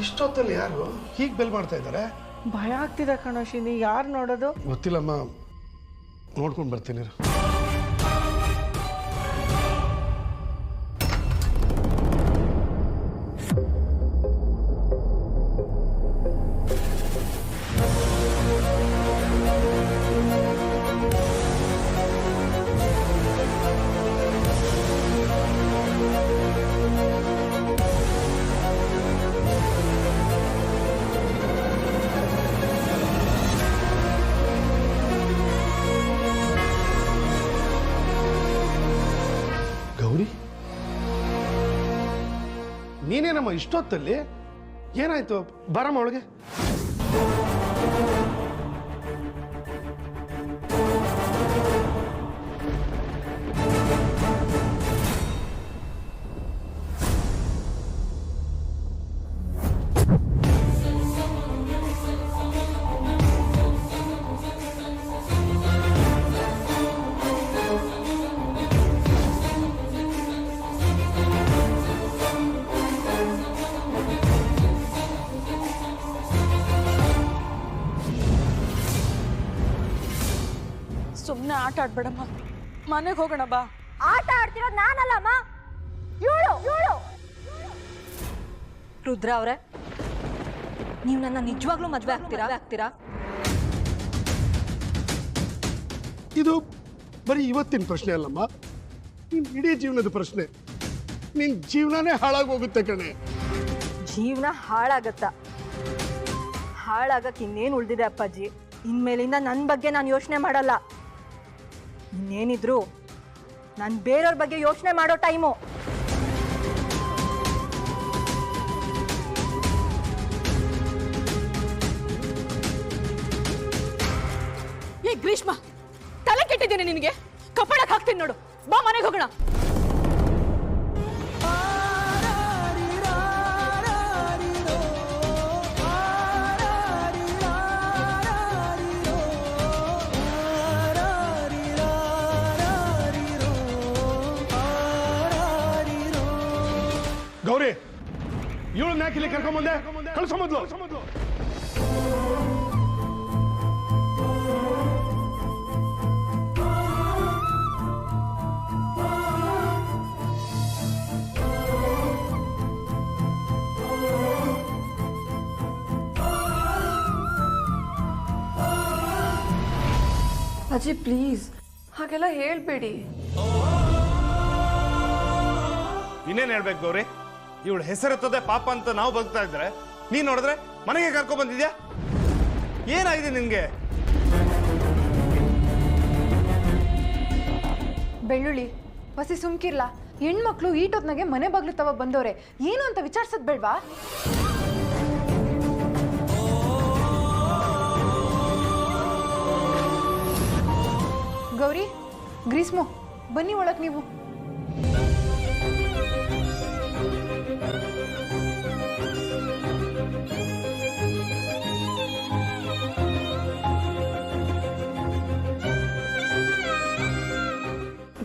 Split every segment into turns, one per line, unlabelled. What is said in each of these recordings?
ಇಷ್ಟೊತ್ತಲ್ಲಿ ಯಾರು ಹೀಗೆ ಬೆಲ್ ಮಾಡ್ತಾ ಇದ್ದಾರೆ?
ಭಯ ಆಗ್ತಿದೆ ಕಣೋ ಶಿನಿ, ಯಾರು ನೋಡೋದು
ಗೊತ್ತಿಲ್ಲಮ್ಮ, ನೋಡ್ಕೊಂಡು ಬರ್ತೀನಿ. ಗೌರಿ, ನೀನೇನಮ್ಮ ಇಷ್ಟೊತ್ತಲ್ಲಿ? ಏನಾಯ್ತು? ಬರಮ್ಮ ಒಳಗೆ.
ಸುಮ್ಮನೆ ಆಟ ಆಡ್ಬೇಡಮ್ಮ, ಮನೆಗೆ ಹೋಗೋಣ ಬಾ.
ಆಟ ಆಡ್ತಿರೋದು ನಾನಲ್ಲಮ್ಮ, ಇವಳು ಇವಳು. ರುದ್ರ ಅವ್ರೆ, ನೀವು ನನ್ನ ನಿಜವಾಗ್ಲೂ ಮದ್ವೆ ಆಗ್ತೀರಾ?
ಇದು ಬರೀ ಇವತ್ತಿನ ಪ್ರಶ್ನೆ ಅಲ್ಲಮ್ಮ, ನಿನ್ ಇಡೀ ಜೀವನದ ಪ್ರಶ್ನೆ. ನಿನ್ ಜೀವನನೇ ಹಾಳಾಗೋಗುತ್ತೆ ಕಣೆ.
ಜೀವನ ಹಾಳಾಗಕ್ಕೆ ಇನ್ನೇನು ಉಳ್ದಿದೆ ಅಪ್ಪಾಜಿ. ಇನ್ಮೇಲಿಂದ ನನ್ನ ಬಗ್ಗೆ ನಾನು ಯೋಚನೆ ಮಾಡಲ್ಲ. ಇನ್ನೇನಿದ್ರು ನಾನು ಬೇರೆಯವ್ರ ಬಗ್ಗೆ ಯೋಚನೆ ಮಾಡೋ ಟೈಮು.
ಏ ಗ್ರೀಷ್ಮ, ತಲೆ ಕೆಟ್ಟಿದ್ದೇನೆ ನಿನಗೆ? ಕಪ್ಪಳಕ್ಕೆ ಹಾಕ್ತೀನಿ ನೋಡು, ಬಾ ಮನೆಗೆ ಹೋಗೋಣ.
ಗೌರಿ, ಇವಳನ್ನ ಯಾಕೆ ಇಲ್ಲಿ ಕರ್ಕೊಂಬಂದೆ? ಕಳ್ಸೋ ಮೊದ್ಲು.
ಅಜ್ಜಿ ಪ್ಲೀಸ್ ಹಾಗೆಲ್ಲ ಹೇಳ್ಬೇಡಿ.
ಇನ್ನೇನು ಹೇಳ್ಬೇಕು ಗೌರಿ? ಇವಳು ಹೆಸರೆತ್ತದೆ ಪಾಪ ಅಂತ ನಾವು ಬದುಕ್ತಾ ಇದ್ರೆ ನೀನ್ ನೋಡಿದ್ರೆ ಮನೆಗೆ ಕರ್ಕೊಂಡ್ ಬಂದಿದ್ಯಾ? ಏನಾಗಿದೆ ನಿನ್ಗೆ?
ಬೆಳ್ಳುಳ್ಳಿ ಹೊಸಿ ಸುಮ್ಕಿರ್ಲ. ಹೆಣ್ಮಕ್ಳು ಈಟೊತ್ನಾಗೆ ಮನೆ ಬಾಗ್ಲು ತವ ಬಂದವ್ರೆ, ಏನು ಅಂತ ವಿಚಾರಿಸೋದ್ ಬೇಡ್ವಾ? ಗೌರಿ, ಗ್ರೀಸ್ಮು, ಬನ್ನಿ ಒಳಗ್ ನೀವು.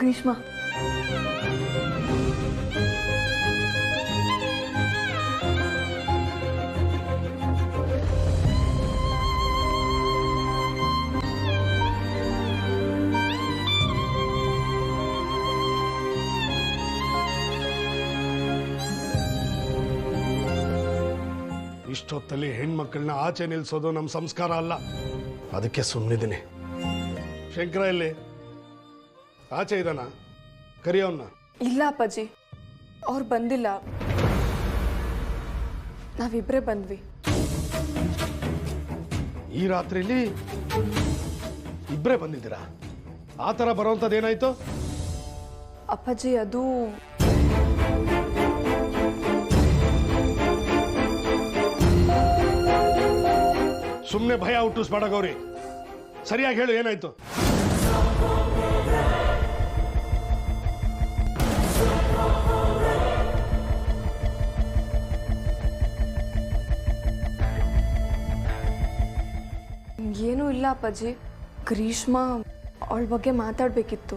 ಗ್ರೀಷ್ಮ,
ಇಷ್ಟೊತ್ತಲ್ಲಿ ಹೆಣ್ಮಕ್ಳನ್ನ ಆಚೆ ನಿಲ್ಸೋದು ನಮ್ಮ ಸಂಸ್ಕಾರ ಅಲ್ಲ, ಅದಕ್ಕೆ ಸುಮ್ಮನಿದ್ದೀನಿ. ಶಂಕರ ಇಲ್ಲಿ ಆಚೆ ಇದ್ದಾನ? ಕರಿಯವನ್ನ.
ಇಲ್ಲ ಅಪ್ಪಾಜಿ, ಅವ್ರು ಬಂದಿಲ್ಲ, ನಾವಿಬ್ರೇ ಬಂದ್ವಿ.
ಈ ರಾತ್ರಿಲಿ ಇಬ್ಬರೇ ಬಂದಿದ್ದೀರಾ? ಆ ಥರ ಬರೋವಂಥದ್ದು ಏನಾಯ್ತು?
ಅಪ್ಪಾಜಿ ಅದು
ಸುಮ್ಮನೆ ಭಯ ಹುಟ್ಟಿಸ್ಬೇಡ ಗೌರಿ, ಸರಿಯಾಗಿ ಹೇಳು ಏನಾಯ್ತು?
ಏನೂ ಇಲ್ಲ ಅಪ್ಪಾಜಿ, ಗ್ರೀಷ್ಮ ಅವಳ ಬಗ್ಗೆ ಮಾತಾಡಬೇಕಿತ್ತು.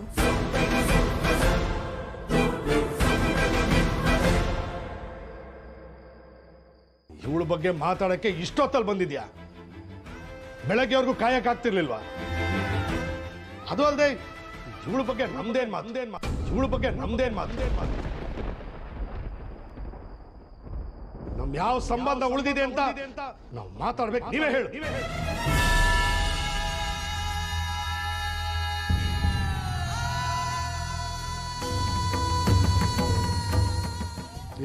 ಇವಳ ಬಗ್ಗೆ ಮಾತಾಡಕ್ಕೆ ಇಷ್ಟೊತ್ತಲ್ಲಿ ಬಂದಿದ್ಯಾ? ಬೆಳಗ್ಗೆವರೆಗೂ ಕಾಯಕ್ಕಾಗ್ತಿರ್ಲಿಲ್ವಾ? ಅದು ಅಲ್ಲದೆ ಇವಳ ಬಗ್ಗೆ ನಮ್ದೇನ್ ಮಾತು? ಇವಳ ಬಗ್ಗೆ ನಮ್ದೇನ್ ಮಾತು? ನಮ್ ಯಾವ ಸಂಬಂಧ ಉಳಿದಿದೆ ಅಂತ ನಾವು ಮಾತಾಡ್ಬೇಕು. ನೀವೇ ಹೇಳು.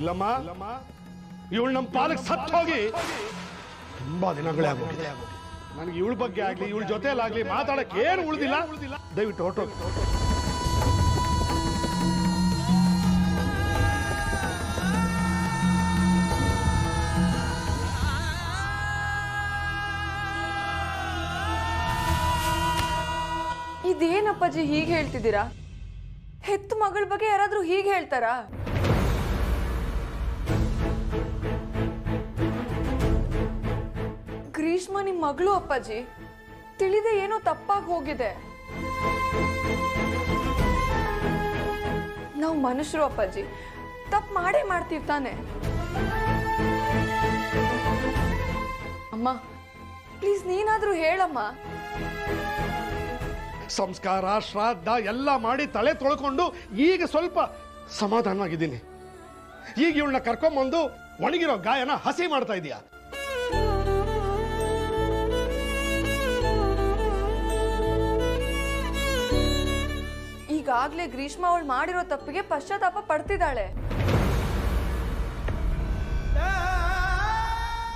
ಇಲ್ಲಮ್ಮ, ಇವಳು ನಮ್ಮ ಪಾಲಕ್ ಸತ್ತು ಹೋಗಿ ತುಂಬಾ ದಿನಗಳೇ ಆಗೋಗಿದೆ. ನನಗೆ ಇವಳ ಬಗ್ಗೆ ಆಗ್ಲಿ ಇವಳ ಜೊತೆಲಾಗ್ಲಿ ಮಾತಾಡಕ್ಕೆ ಏನು ಉಳಿದಿಲ್ಲ. ದಯವಿಟ್ಟು ಹೊರಟೋಗಿ.
ಇದೇನಪ್ಪಾಜಿ ಹೀಗೆ ಹೇಳ್ತಿದ್ದೀರಾ? ಹೆತ್ತು ಮಗಳ ಬಗ್ಗೆ ಯಾರಾದ್ರೂ ಹೀಗೆ ಹೇಳ್ತಾರಾ? ಗ್ರೀಷ್ಮ ನಿಮ್ ಮಗಳು ಅಪ್ಪಾಜಿ, ತಿಳಿದೆ ಏನೋ ತಪ್ಪಾಗಿ ಹೋಗಿದೆ. ನಾವು ಮನುಷ್ಯರು ಅಪ್ಪಾಜಿ, ತಪ್ಪು ಮಾಡೇ ಮಾಡ್ತೀವಿ ತಾನೆ. ಅಮ್ಮ ಪ್ಲೀಸ್ ನೀನಾದ್ರೂ ಹೇಳಮ್ಮ.
ಸಂಸ್ಕಾರ ಶ್ರಾದ್ದ ಎಲ್ಲ ಮಾಡಿ ತಲೆ ತೊಳ್ಕೊಂಡು ಈಗ ಸ್ವಲ್ಪ ಸಮಾಧಾನವಾಗಿದ್ದೀನಿ. ಈಗ ಇವಳನ್ನ ಕರ್ಕೊಂಬಂದು ಒಣಗಿರೋ ಗಾಯನ ಹಸಿ ಮಾಡ್ತಾ ಇದೀಯಾ?
ಈಗಾಗ್ಲೇ ಗ್ರೀಷ್ಮ ಅವಳು ಮಾಡಿರೋ ತಪ್ಪಿಗೆ ಪಶ್ಚಾತ್ತಾಪ ಪಡ್ತಿದ್ದಾಳೆ.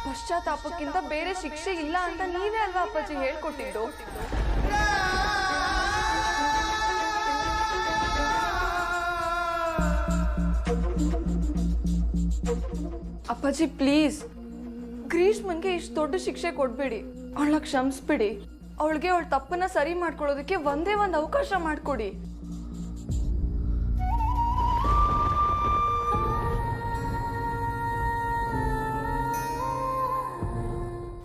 ಪಶ್ಚಾತ್ತಾಪಕ್ಕಿಂತ ಬೇರೆ ಶಿಕ್ಷೆ ಇಲ್ಲ ಅಂತ ನೀವೇ ಅಲ್ವಾ ಅಪ್ಪಾಜಿ ಹೇಳ್ಕೊಟ್ಟಿದ್ದು? ಅಪ್ಪಾಜಿ ಪ್ಲೀಸ್, ಗ್ರೀಷ್ಮನ್ಗೆ ಇಷ್ಟು ದೊಡ್ಡ ಶಿಕ್ಷೆ ಕೊಡ್ಬೇಡಿ. ಅವಳನ್ನ ಕ್ಷಮಿಸ್ಬಿಡಿ. ಅವಳಿಗೆ ಅವಳ ತಪ್ಪನ್ನ ಸರಿ ಮಾಡ್ಕೊಳ್ಳೋದಕ್ಕೆ ಒಂದೇ ಒಂದು ಅವಕಾಶ ಮಾಡ್ಕೊಡಿ.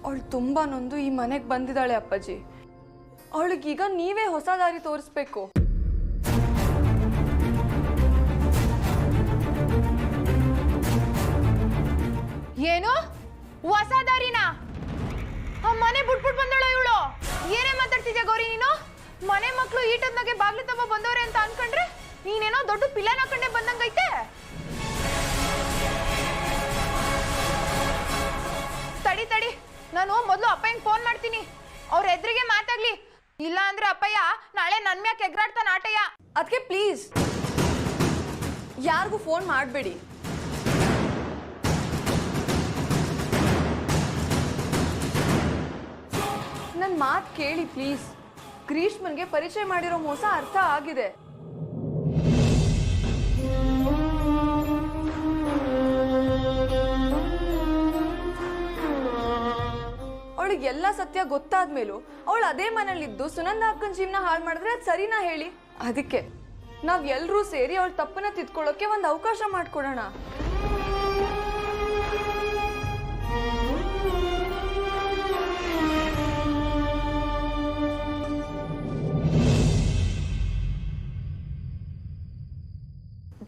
ಅವಳು ತುಂಬಾ ನೊಂದು ಈ ಮನೆಗೆ ಬಂದಿದ್ದಾಳೆ ಅಪ್ಪಾಜಿ. ಅವಳಿಗೀಗ ನೀವೇ ಹೊಸ ದಾರಿ ತೋರಿಸ್ಬೇಕು.
ಏನು ಹೊಸ ದಾರಿನ? ಆ ಮನೆ ಬಿಟ್ಬಿಟ್ಟು ಬಂದಳ ಇವಳು. ಏನೇ ಮಾತಾಡ್ತಿದ್ಯಾ ಗೌರಿ ನೀನು? ಮನೆ ಮಕ್ಕಳು ಈಟದ್ನಾಗೆ ಬಾಗ್ಲು ತಮ್ಮ ಬಂದವ್ರೆ ಅಂತ ಅನ್ಕೊಂಡ್ರೆ ನೀನೇನೋ ದೊಡ್ಡ ಪಿಲ್ಲನ್ ಹಾಕೊಂಡೆ ಬಂದಂಗೈತೆ. ತಡಿ ತಡಿ, ನಾನು ಮೊದಲು ಅಪ್ಪಯ್ಯಂಗೆ ಫೋನ್ ಮಾಡ್ತೀನಿ. ಅವ್ರ ಎದುರಿಗೆ ಮಾತಾಗ್ಲಿ. ಇಲ್ಲ ಅಂದ್ರೆ ಅಪ್ಪಯ್ಯ ನಾಳೆ ನನ್ ಮ್ಯಾಕ್ ಎಗ್ರಾಡ್ತಾನ ಆಟಯ್ಯ.
ಅದಕ್ಕೆ ಪ್ಲೀಸ್ ಯಾರಿಗೂ ಫೋನ್ ಮಾಡಬೇಡಿ. ನನ್ನ ಮಾತು ಕೇಳಿ ಪ್ಲೀಸ್. ಗ್ರೀಷ್ಮನ್ಗೆ ಪರಿಚಯ ಮಾಡಿರೋ ಮೋಸ ಅರ್ಥ ಆಗಿದೆ. ಅವಳಿಗೆ ಎಲ್ಲ ಸತ್ಯ ಗೊತ್ತಾದ್ಮೇಲೂ ಅವಳು ಅದೇ ಮನೇಲಿದ್ದು ಸುನಂದ ಅಕ್ಕನ ಜೀವನ ಹಾಳು ಮಾಡಿದ್ರೆ ಅದು ಸರಿನಾ ಹೇಳಿ? ಅದಕ್ಕೆ ನಾವ್ ಎಲ್ರೂ ಸೇರಿ ಅವಳ ತಪ್ಪನ್ನ ತಿದ್ಕೊಳ್ಳೋಕೆ ಒಂದು ಅವಕಾಶ ಮಾಡ್ಕೊಡೋಣ.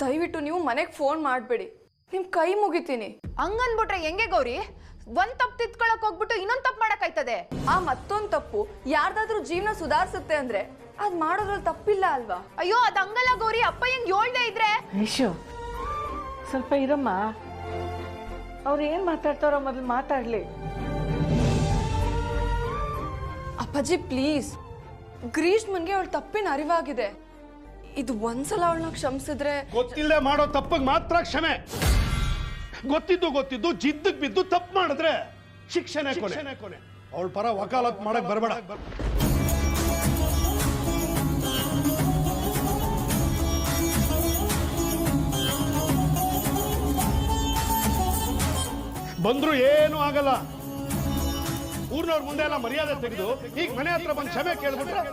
ದಯವಿಟ್ಟು ನೀವು ಮನೆಗೆ ಫೋನ್ ಮಾಡಬೇಡಿ. ನಿಮ್ ಕೈ ಮುಗಿತೀನಿ.
ಹಂಗನ್ಬಿಟ್ರೆ ಹೆಂಗೆ ಗೌರಿ? ಒಂದ್ ತಪ್ಪು ತಿದ್ಕೊಳಕ್ ಹೋಗ್ಬಿಟ್ಟು ಇನ್ನೊಂದ್ ತಪ್ಪು ಮಾಡಕ್ಕಾಯ್ತದೆ?
ಆ ಮತ್ತೊಂದು ತಪ್ಪು ಯಾರ್ದಾದ್ರೂ ಜೀವನ ಸುಧಾರಿಸುತ್ತೆ ಅಂದ್ರೆ ಅದ್ ಮಾಡೋದ್ರಲ್ಲಿ ತಪ್ಪಿಲ್ಲ ಅಲ್ವಾ?
ಅಯ್ಯೋ ಅದ್ ಹಂಗಲ್ಲ ಗೌರಿ. ಅಪ್ಪ ಹೆಂಗ್ ಹೇಳ್ದೆ ಇದ್ರೆ?
ನಿಶು ಸ್ವಲ್ಪ ಇರಮ್ಮ, ಅವ್ರು ಏನ್ ಮಾತಾಡ್ತಾರೋ ಮೊದಲು ಮಾತಾಡ್ಲಿ.
ಅಪ್ಪಾಜಿ ಪ್ಲೀಸ್, ಗ್ರೀಷ್ಮನ್ಗೆ ಅವಳ ತಪ್ಪಿನ ಅರಿವಾಗಿದೆ. ಇದು ಒಂದ್ಸಲ ಅವಳನ್ನ ಕ್ಷಮಿಸಿದ್ರೆ.
ಗೊತ್ತಿಲ್ಲದೆ ಮಾಡೋ ತಪ್ಪಿಗೆ ಮಾತ್ರ ಕ್ಷಮೆ. ಗೊತ್ತಿದ್ದು ಜಿದ್ದಕ್ ಬಿದ್ದು ತಪ್ಪು ಮಾಡಿದ್ರೆ ಶಿಕ್ಷೆನೇ ಕೊನೆ. ಅವಳ ಪರ ವಕಾಲತ್ ಮಾಡಕ್ ಬರಬೇಡ. ಬಂದ್ರು ಏನು ಆಗಲ್ಲ. ಊರ್ನವ್ರ ಮುಂದೆ ಎಲ್ಲ ಮರ್ಯಾದೆ ತೆಗೆದು ಈಗ ಮನೆ ಹತ್ರ ಬಂದು ಕ್ಷಮೆ ಕೇಳ್ಬಿಟ್ರೆ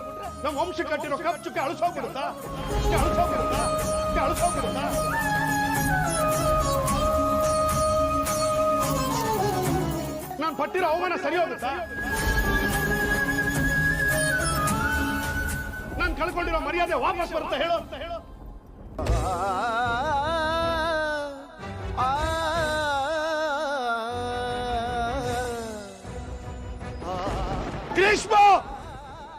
ನಮ್ಮ ವಂಶ ಕಟ್ಟಿರೋ ಕಚ್ಚುಕ್ಕೆ ಅಳಿಸೋಗ್ಬಿಡುತ್ತಾ? ನಾನು ಪಟ್ಟಿರೋ ಅವಮಾನ ಸರಿ ಹೋಗುತ್ತಾ? ನಾನು ಕಳ್ಕೊಂಡಿರೋ ಮರ್ಯಾದೆ ವಾಪಸ್ ಬರುತ್ತೆ ಹೇಳೋ? ಗ್ರೀಷ್ಮ